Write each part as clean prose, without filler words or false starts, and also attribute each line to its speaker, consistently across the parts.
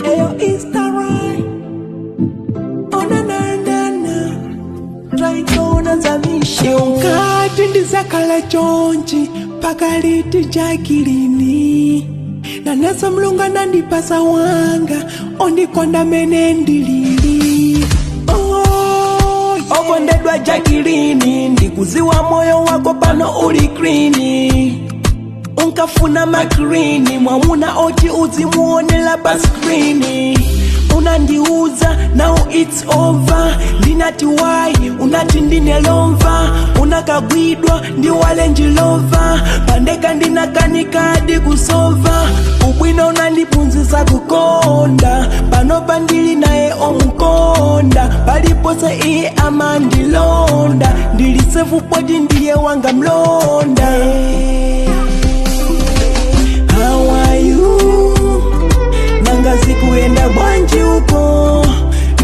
Speaker 1: Ayo Instagram ona na try kona zamisha ukati ndizakala chonchi pakaliti jakilini na nasa mlunga nandipasa wanga ondikonda mene ndilili okondedwa jakilini ndikuziwa moyo wako pano uli clean unkafuna makrini mwamuna oti uzimuonela pa screen unandiuza now it's over ndinati why unati ndinelomva unakagwidwa ndiwale njilova pandeka ndinakanikadi kusova ubwino unandipunzisa kukonda panopa ndili naye omukonda palipose iye amandilonda ndilisefu poti ndiye wanga mlonda. How are you? Nanga zikuenda bwanji uko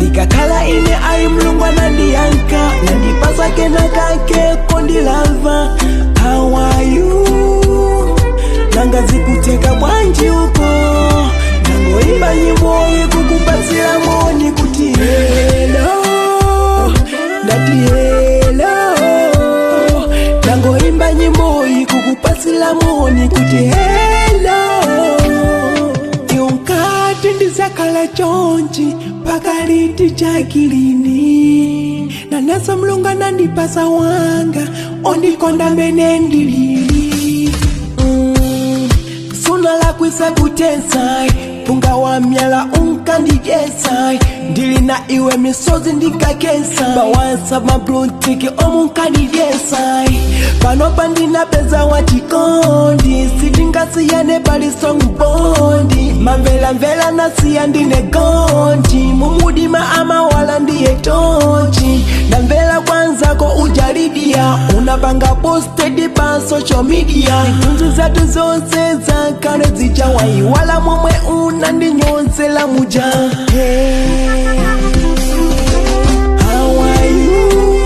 Speaker 1: nikakala ine ayi mlungwa nandiyanka nandipasa kena kake kondilava. How are you? Nanga zikuteka bwanji uko nangoimba nyimbo kukupasila moni kuti hello ndati hello nangoimba nyimbo kukupasila moni kuti hello tiunkati ndizakala chonchi pakaliti jakilini na nasa mlunga nandipasa wanga ondikonda mene ndilili suna la kwisa kutensai punga wa myala unkandijesai ndili na iwe misozi ndikakesai bawansa mabluntiki omunkandijesai panopa ndinapeza wachikondi sitingasiyane palisong bondi mamvelamvela nasiya ndine gondi mumudima amawala ndiye tochi namvela kwanzako ujalidia unapanga posted pa social media tunzu zatu zonse zakale zijawai wala momwe unandinyozela muja. How are you?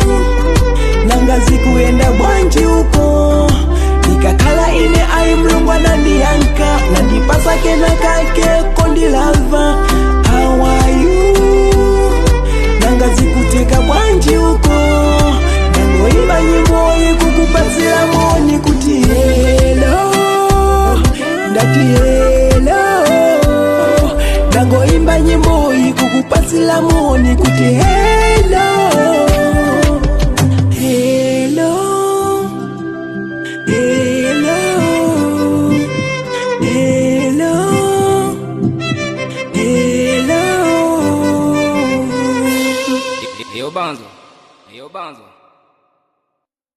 Speaker 1: Nanga zikuenda bwanji uko nikakala ine ayi mlungwa nandiyanka nandipasa kena kake kondilava. How are you? Nanga zikuteka bwanji uko nangoimba nyimbo kukupasila moni kuti hello ndati hello nangoimba nyimbo kukupasila moni kuti hello hello hello hello hello
Speaker 2: Yo Banzo